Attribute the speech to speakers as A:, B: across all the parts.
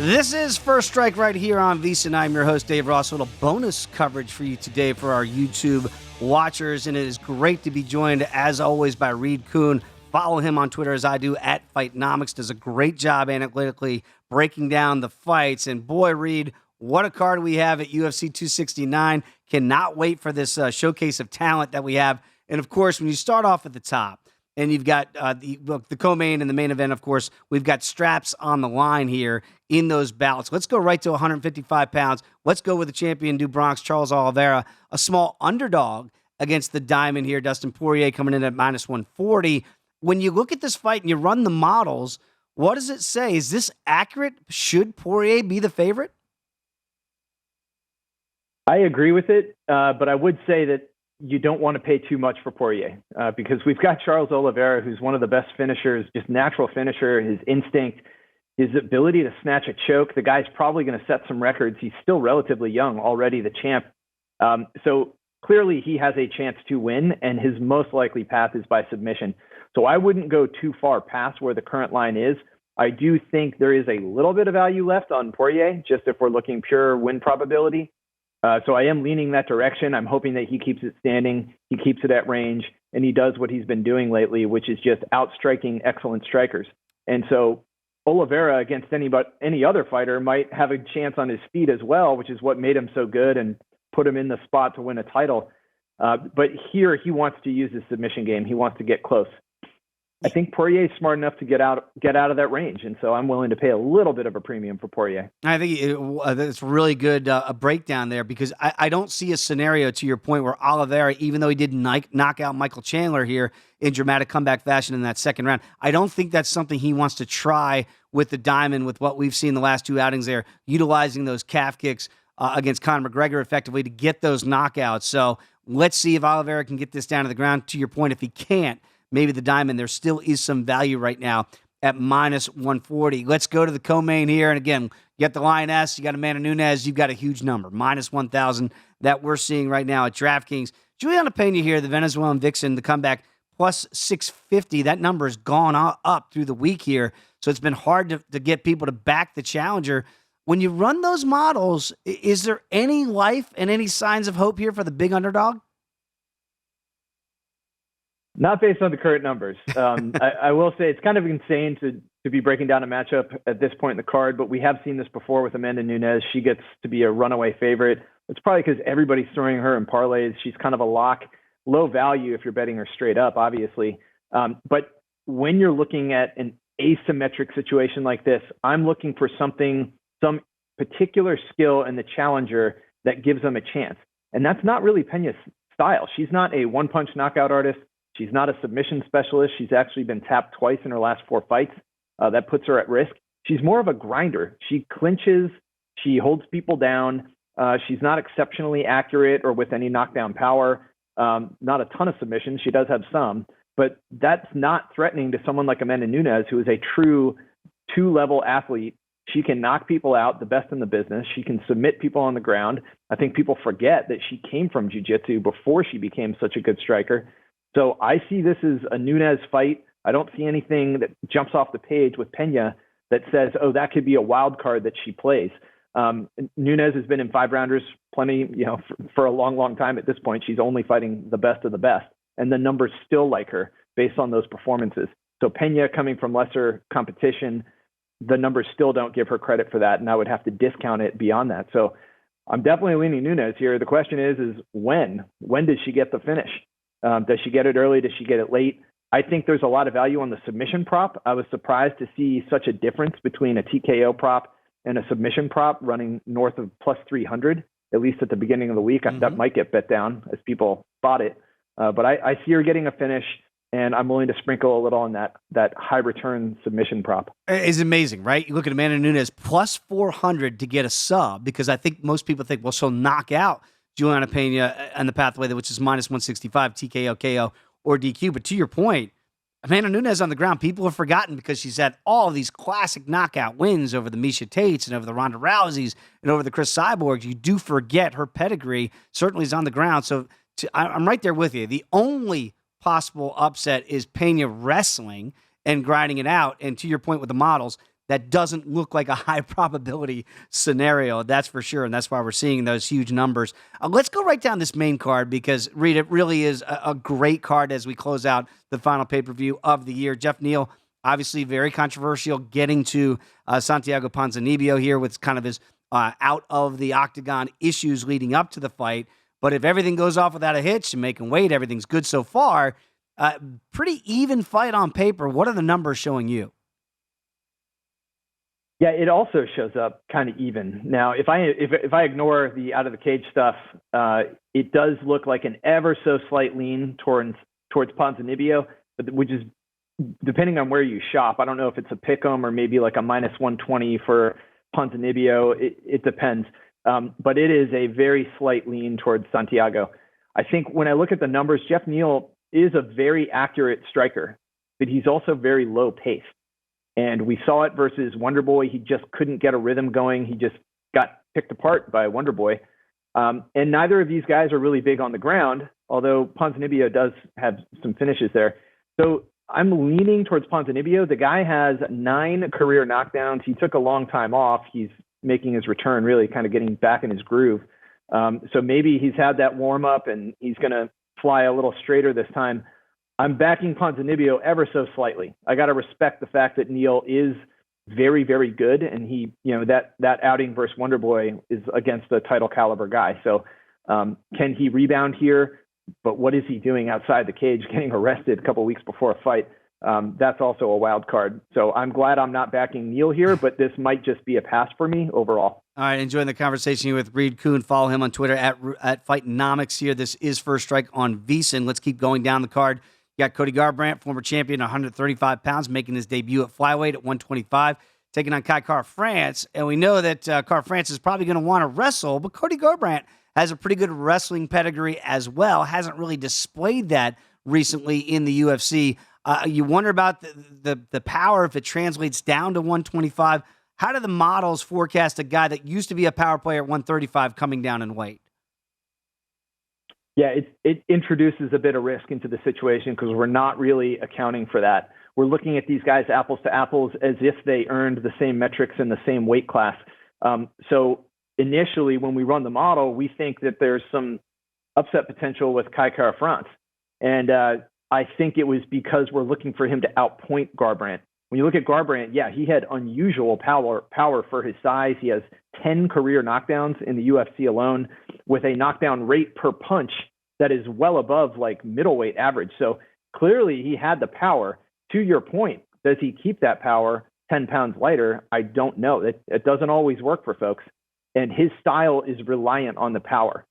A: This is First Strike right here on VSiN. I'm your host, Dave Ross. A little bonus coverage for you today for our YouTube watchers, and it is great to be joined, as always, by Reed Kuhn. Follow him on Twitter as I do, at Fightnomics. Does a great job analytically breaking down the fights. And boy, Reed, what a card we have at UFC 269. Cannot wait for this showcase of talent that we have. And, of course, when you start off at the top, and you've got the co-main and the main event, of course, we've got straps on the line here in those bouts. Let's go right to 155 pounds. Let's go with the champion du Bronx, Charles Oliveira, a small underdog against the Diamond here, Dustin Poirier, coming in at minus 140. When you look at this fight and you run the models, what does it say? Is this accurate? Should Poirier be the favorite?
B: I agree with it, but I would say that you don't want to pay too much for Poirier because we've got Charles Oliveira, who's one of the best finishers, just natural finisher, his instinct, his ability to snatch a choke. The guy's probably going to set some records. He's still relatively young, already the champ. So clearly he has a chance to win, and his most likely path is by submission. So I wouldn't go too far past where the current line is. I do think there is a little bit of value left on Poirier, just if we're looking pure win probability. So I am leaning that direction. I'm hoping that he keeps it standing, he keeps it at range, and he does what he's been doing lately, which is just outstriking excellent strikers. And so Oliveira against any other fighter might have a chance on his feet as well, which is what made him so good and put him in the spot to win a title. But here he wants to use his submission game. He wants to get close. I think Poirier is smart enough to get out of that range, and so I'm willing to pay a little bit of a premium for Poirier.
A: I think it's really good a breakdown there because I don't see a scenario, to your point, where Oliveira, even though he did knock out Michael Chandler here in dramatic comeback fashion in that second round, I don't think that's something he wants to try with the Diamond, with what we've seen the last two outings there, utilizing those calf kicks against Conor McGregor effectively to get those knockouts. So let's see if Oliveira can get this down to the ground. To your point, if he can't, maybe the Diamond, there still is some value right now at minus 140. Let's go to the co-main here. And again, you got the Lioness, you got Amanda Nunes, you've got a huge number, minus 1,000 that we're seeing right now at DraftKings. Juliana Pena here, the Venezuelan Vixen, the comeback, plus 650. That number has gone up through the week here. So it's been hard to get people to back the challenger. When you run those models, is there any life and any signs of hope here for the big underdog?
B: Not based on the current numbers. I will say it's kind of insane to be breaking down a matchup at this point in the card, but we have seen this before with Amanda Nunes. She gets to be a runaway favorite. It's probably because everybody's throwing her in parlays. She's kind of a lock, low value if you're betting her straight up, obviously. But when you're looking at an asymmetric situation like this, I'm looking for some particular skill in the challenger that gives them a chance. And that's not really Pena's style. She's not a one-punch knockout artist. She's not a submission specialist. She's actually been tapped twice in her last 4 fights. That puts her at risk. She's more of a grinder. She clinches. She holds people down. She's not exceptionally accurate or with any knockdown power. Not a ton of submissions. She does have some. But that's not threatening to someone like Amanda Nunes, who is a true 2-level athlete. She can knock people out, the best in the business. She can submit people on the ground. I think people forget that she came from jiu-jitsu before she became such a good striker. So I see this as a Nunes fight. I don't see anything that jumps off the page with Pena that says, oh, that could be a wild card that she plays. Nunes has been in 5-rounders plenty, for a long, long time at this point. She's only fighting the best of the best. And the numbers still like her based on those performances. So Pena coming from lesser competition, the numbers still don't give her credit for that. And I would have to discount it beyond that. So I'm definitely leaning Nunes here. The question is when? When does she get the finish? Does she get it early? Does she get it late? I think there's a lot of value on the submission prop. I was surprised to see such a difference between a TKO prop and a submission prop running north of plus 300, at least at the beginning of the week. Mm-hmm. That might get bet down as people spot it. But I see her getting a finish, and I'm willing to sprinkle a little on that high return submission prop.
A: It's amazing, right? You look at Amanda Nunes, plus 400 to get a sub, because I think most people think, well, she'll knock out Juliana Pena on the pathway, which is minus 165, TKO, KO, or DQ. But to your point, Amanda Nunes on the ground, people have forgotten because she's had all these classic knockout wins over the Miesha Tates and over the Ronda Rouseys and over the Chris Cyborgs. You do forget her pedigree certainly is on the ground. So I'm right there with you. The only possible upset is Pena wrestling and grinding it out. And to your point with the models, that doesn't look like a high probability scenario. That's for sure. And that's why we're seeing those huge numbers. Let's go right down this main card because, Reed, it really is a great card as we close out the final pay-per-view of the year. Jeff Neal, obviously very controversial, getting to Santiago Ponzinibio here with kind of his out of the octagon issues leading up to the fight. But if everything goes off without a hitch and making weight, everything's good so far. Pretty even fight on paper. What are the numbers showing you?
B: Yeah, it also shows up kind of even. Now, if I ignore the out of the cage stuff, it does look like an ever so slight lean towards Ponzinibio, which is depending on where you shop. I don't know if it's a pick'em or maybe like a minus 120 for Ponzinibio. It depends, but it is a very slight lean towards Santiago. I think when I look at the numbers, Jeff Neal is a very accurate striker, but he's also very low paced. And we saw it versus Wonderboy. He just couldn't get a rhythm going. He just got picked apart by Wonderboy. And neither of these guys are really big on the ground, although Ponzinibio does have some finishes there. So I'm leaning towards Ponzinibio. The guy has 9 career knockdowns. He took a long time off. He's making his return, really kind of getting back in his groove. So maybe he's had that warm up and he's going to fly a little straighter this time. I'm backing Ponzinibio ever so slightly. I got to respect the fact that Neal is very, very good. And he, that outing versus Wonderboy is against a title caliber guy. So can he rebound here? But what is he doing outside the cage, getting arrested a couple of weeks before a fight? That's also a wild card. So I'm glad I'm not backing Neal here, but this might just be a pass for me overall.
A: All right, enjoying the conversation here with Reed Kuhn. Follow him on Twitter at Fightnomics here. This is First Strike on VSiN. Let's keep going down the card. You got Cody Garbrandt, former champion, 135 pounds, making his debut at flyweight at 125, taking on Kai Kara-France. And we know that Kara-France is probably going to want to wrestle, but Cody Garbrandt has a pretty good wrestling pedigree as well. Hasn't really displayed that recently in the UFC. You wonder about the power if it translates down to 125. How do the models forecast a guy that used to be a power player at 135 coming down in weight?
B: Yeah, it introduces a bit of risk into the situation because we're not really accounting for that. We're looking at these guys apples to apples as if they earned the same metrics in the same weight class. So initially, when we run the model, we think that there's some upset potential with Kai Kara-France. And I think it was because we're looking for him to outpoint Garbrandt. When you look at Garbrandt, yeah, he had unusual power for his size. He has 10 career knockdowns in the UFC alone with a knockdown rate per punch that is well above like middleweight average. So clearly he had the power. To your point, does he keep that power 10 pounds lighter? I don't know. It doesn't always work for folks. And his style is reliant on the power.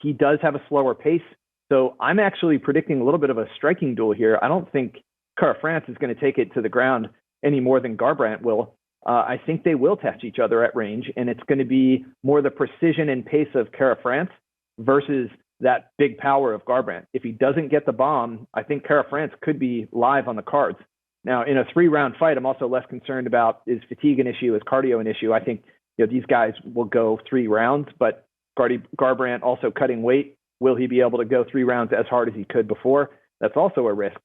B: He does have a slower pace. So I'm actually predicting a little bit of a striking duel here. I don't think Kara-France is going to take it to the ground any more than Garbrandt will. I think they will test each other at range, and it's going to be more the precision and pace of Kara-France versus that big power of Garbrandt. If he doesn't get the bomb, I think Kara-France could be live on the cards. Now, in a 3-round fight, I'm also less concerned about is fatigue an issue, is cardio an issue. I think these guys will go 3 rounds, but Garbrandt also cutting weight. Will he be able to go 3 rounds as hard as he could before? That's also a risk.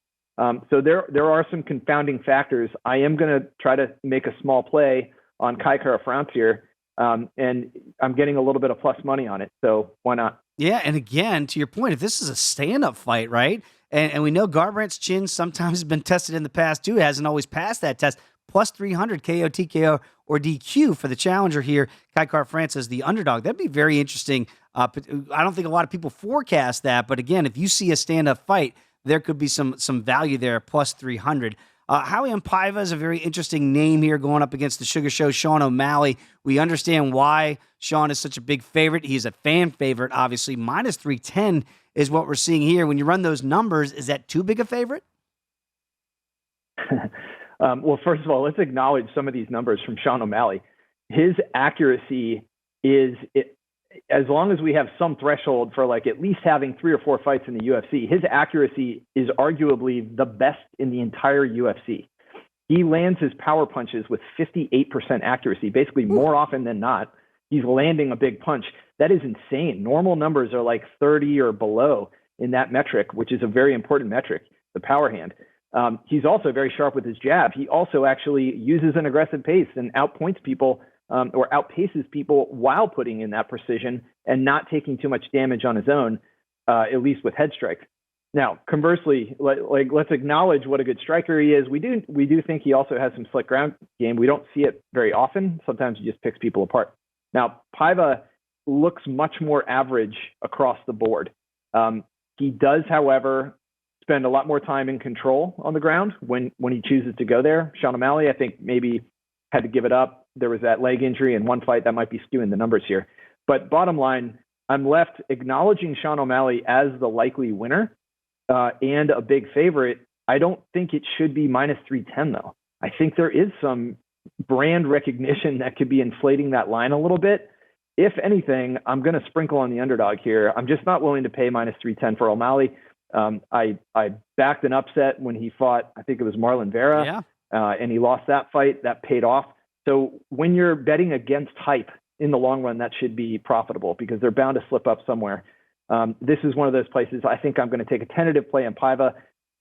B: So there are some confounding factors. I am going to try to make a small play on Kai Kara-France here, and I'm getting a little bit of plus money on it. So why not?
A: Yeah, and again, to your point, if this is a stand-up fight, right? And we know Garbrandt's chin sometimes has been tested in the past too. It hasn't always passed that test. Plus 300 KO, TKO, or DQ for the challenger here. Kai Kara-France as the underdog. That'd be very interesting. I don't think a lot of people forecast that, but again, if you see a stand-up fight, there could be some value there, plus 300. Howie and Paiva is a very interesting name here going up against the Sugar Show, Sean O'Malley. We understand why Sean is such a big favorite. He's a fan favorite, obviously. Minus 310 is what we're seeing here. When you run those numbers, is that too big a favorite?
B: Well, first of all, let's acknowledge some of these numbers from Sean O'Malley. His accuracy is, as long as we have some threshold for like at least having 3 or 4 fights in the UFC, his accuracy is arguably the best in the entire UFC. He lands his power punches with 58% accuracy, basically more often than not. He's landing a big punch. That is insane. Normal numbers are like 30 or below in that metric, which is a very important metric, the power hand. He's also very sharp with his jab. He also actually uses an aggressive pace and outpoints people or outpaces people while putting in that precision and not taking too much damage on his own, at least with head strikes. Now, conversely, let's acknowledge what a good striker he is. We do think he also has some slick ground game. We don't see it very often. Sometimes he just picks people apart. Now, Paiva looks much more average across the board. He does, however, spend a lot more time in control on the ground when he chooses to go there. Sean O'Malley, I think, maybe had to give it up. There was that leg injury in one fight that might be skewing the numbers here. But bottom line, I'm left acknowledging Sean O'Malley as the likely winner and a big favorite. I don't think it should be minus 310, though. I think there is some brand recognition that could be inflating that line a little bit. If anything, I'm going to sprinkle on the underdog here. I'm just not willing to pay minus 310 for O'Malley. I backed an upset when he fought, I think it was Marlon Vera, and he lost that fight. That paid off. So when you're betting against hype in the long run, that should be profitable because they're bound to slip up somewhere. This is one of those places I think I'm going to take a tentative play on Paiva.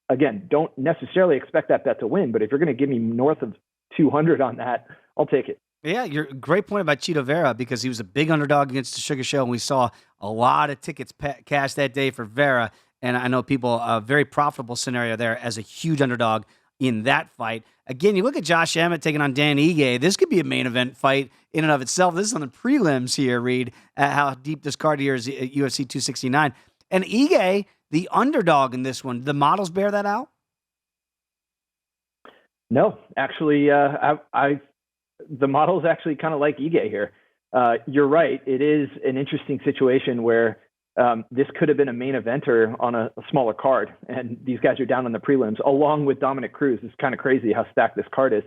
B: Again, don't necessarily expect that bet to win, but if you're going to give me north of 200 on that, I'll take it.
A: Yeah, you're great point about Chito Vera because he was a big underdog against the Sugar Show, and we saw a lot of tickets cashed that day for Vera. And I know people, a very profitable scenario there as a huge underdog in that fight. Again, you look at Josh Hamet taking on Dan Ige. This could be a main event fight in and of itself. This is on the prelims here, Reed, how deep this card here is at UFC 269. And Ige, the underdog in this one, the models bear that out?
B: No, actually, the models actually kind of like Ige here. You're right. It is an interesting situation where this could have been a main eventer on a smaller card, and these guys are down on the prelims along with Dominic Cruz. It's kind of crazy how stacked this card is.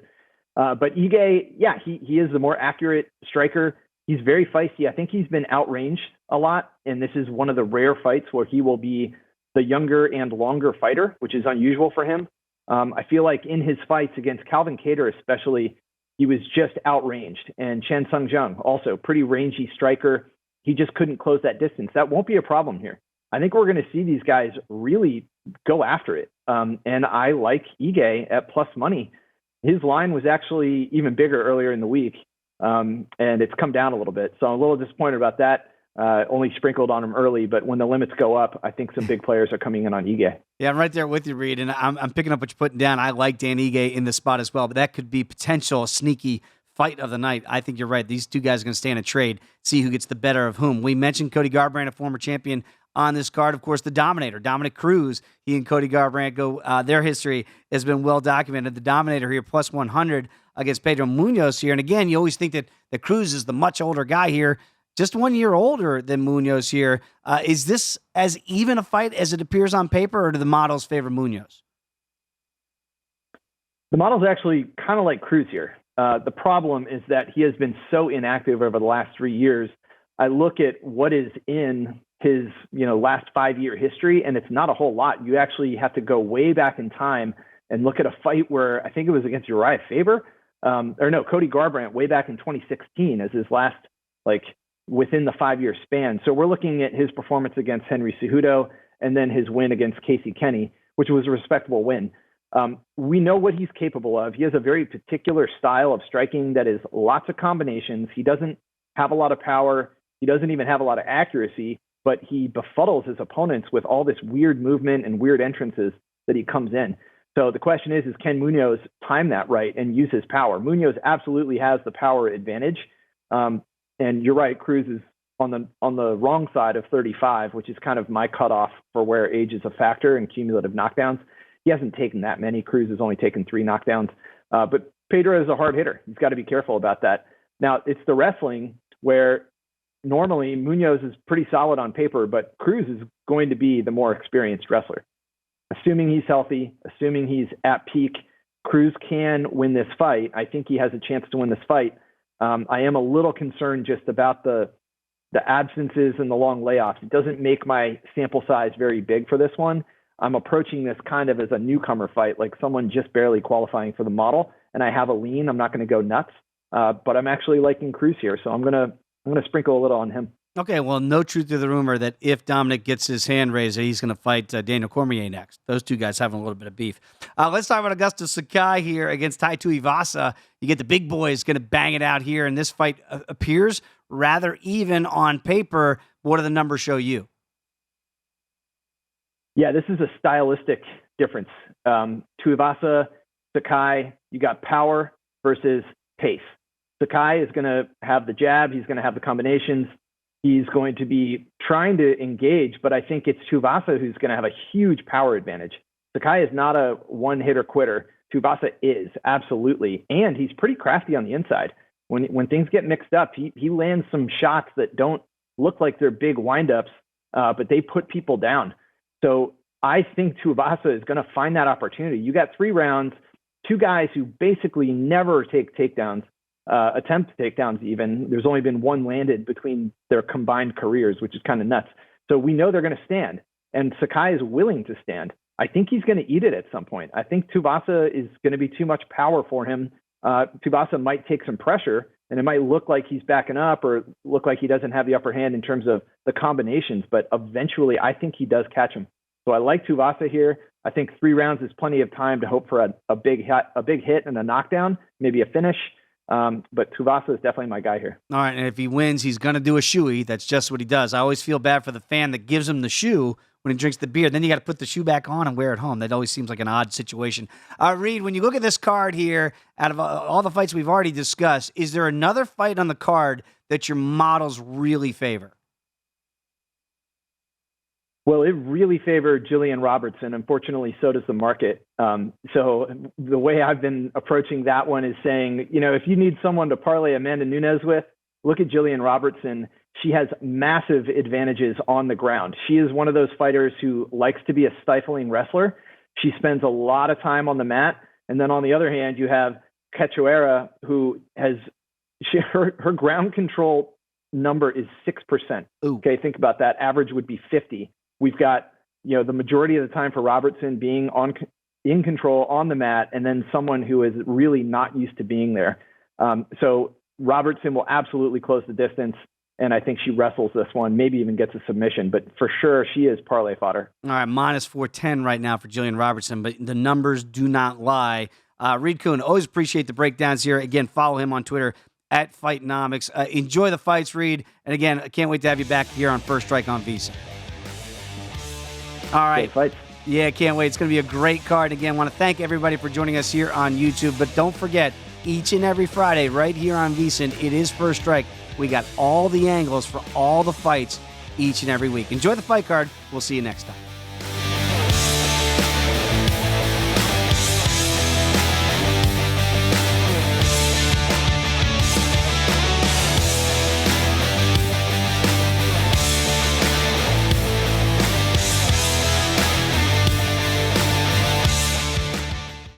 B: But Ige, yeah, he is the more accurate striker. He's very feisty. I think he's been outranged a lot, and this is one of the rare fights where he will be the younger and longer fighter, which is unusual for him. I feel like in his fights against Calvin Kattar especially, he was just outranged. And Chen Sung Jung, also pretty rangy striker. He just couldn't close that distance. That won't be a problem here. I think we're going to see these guys really go after it. And I like Ige at plus money. His line was actually even bigger earlier in the week, and it's come down a little bit. So I'm a little disappointed about that. Only sprinkled on him early, but when the limits go up, I think some big players are coming in on Ige.
A: Yeah, I'm right there with you, Reed, and I'm picking up what you're putting down. I like Dan Ige in the spot as well, but that could be potential sneaky fight of the night. I think you're right. These two guys are going to stand a trade, see who gets the better of whom. We mentioned Cody Garbrandt, a former champion on this card. Of course, the Dominator, Dominic Cruz. He and Cody Garbrandt go. Their history has been well documented. The Dominator here, plus 100 against Pedro Munoz here. And again, you always think that Cruz is the much older guy here, just 1 year older than Munoz here. Is this as even a fight as it appears on paper, or do the models favor Munoz?
B: The models actually kind of like Cruz here. The problem is that he has been so inactive over the last 3 years. I look at what is in his, last 5 year history, and it's not a whole lot. You actually have to go way back in time and look at a fight where I think it was against Uriah Faber, Cody Garbrandt way back in 2016 as his last, within the 5 year span. So we're looking at his performance against Henry Cejudo and then his win against Casey Kenny, which was a respectable win. We know what he's capable of. He has a very particular style of striking that is lots of combinations. He doesn't have a lot of power. He doesn't even have a lot of accuracy, but he befuddles his opponents with all this weird movement and weird entrances that he comes in. So the question is can Munoz time that right and use his power? Munoz absolutely has the power advantage. And you're right, Cruz is on the wrong side of 35, which is kind of my cutoff for where age is a factor in cumulative knockdowns. He hasn't taken that many. Cruz has only taken 3 knockdowns. But Pedro is a hard hitter. He's got to be careful about that. Now, it's the wrestling where normally Munoz is pretty solid on paper, but Cruz is going to be the more experienced wrestler. Assuming he's healthy, assuming he's at peak, Cruz can win this fight. I think he has a chance to win this fight. I am a little concerned just about the absences and the long layoffs. It doesn't make my sample size very big for this one. I'm approaching this kind of as a newcomer fight, like someone just barely qualifying for the model, and I have a lean. I'm not going to go nuts, but I'm actually liking Cruz here, so I'm gonna sprinkle a little on him.
A: Okay, well, no truth to the rumor that if Dominic gets his hand raised, that he's going to fight Daniel Cormier next. Those two guys having a little bit of beef. Let's talk about Augusto Sakai here against Tai Tuivasa. You get the big boys going to bang it out here, and this fight appears rather even on paper. What do the numbers show you?
B: Yeah, this is a stylistic difference. Tuivasa, Sakai, you got power versus pace. Sakai is going to have the jab. He's going to have the combinations. He's going to be trying to engage, but I think it's Tuivasa who's going to have a huge power advantage. Sakai is not a one-hitter quitter. Tuivasa is, absolutely. And he's pretty crafty on the inside. When things get mixed up, he lands some shots that don't look like they're big windups, but they put people down. So I think Tuivasa is going to find that opportunity. You got 3 rounds, 2 guys who basically never take takedowns. Attempt takedowns even. There's only been 1 landed between their combined careers, which is kind of nuts. So we know they're going to stand, and Sakai is willing to stand. I think he's going to eat it at some point. I think Tuivasa is going to be too much power for him. Tuivasa might take some pressure, and it might look like he's backing up or look like he doesn't have the upper hand in terms of the combinations, but eventually I think he does catch him. So I like Tuivasa here. I think 3 rounds is plenty of time to hope for a big hit and a knockdown, maybe a finish. But Tuivasa is definitely my guy here.
A: All right, and if he wins, he's going to do a shoey. That's just what he does. I always feel bad for the fan that gives him the shoe when he drinks the beer. Then you got to put the shoe back on and wear it home. That always seems like an odd situation. Reed, when you look at this card here, out of all the fights we've already discussed, is there another fight on the card that your models really favor?
B: Well, it really favored Jillian Robertson. Unfortunately, so does the market. So the way I've been approaching that one is saying, if you need someone to parlay Amanda Nunes with, look at Jillian Robertson. She has massive advantages on the ground. She is one of those fighters who likes to be a stifling wrestler. She spends a lot of time on the mat. And then on the other hand, you have Cachoeira, who has her ground control number is 6%.
A: Ooh.
B: Okay, think about that. Average would be 50. We've got, the majority of the time for Robertson being in control on the mat, and then someone who is really not used to being there. So Robertson will absolutely close the distance, and I think she wrestles this one, maybe even gets a submission. But for sure, she is parlay fodder.
A: All right, minus 410 right now for Jillian Robertson, but the numbers do not lie. Reed Kuhn, always appreciate the breakdowns here. Again, follow him on Twitter at Fightnomics. Enjoy the fights, Reed. And again, I can't wait to have you back here on First Strike on VSiN. All right. Yeah, can't wait. It's going to be a great card. Again, I want to thank everybody for joining us here on YouTube. But don't forget, each and every Friday right here on VSiN, it is First Strike. We got all the angles for all the fights each and every week. Enjoy the fight card. We'll see you next time.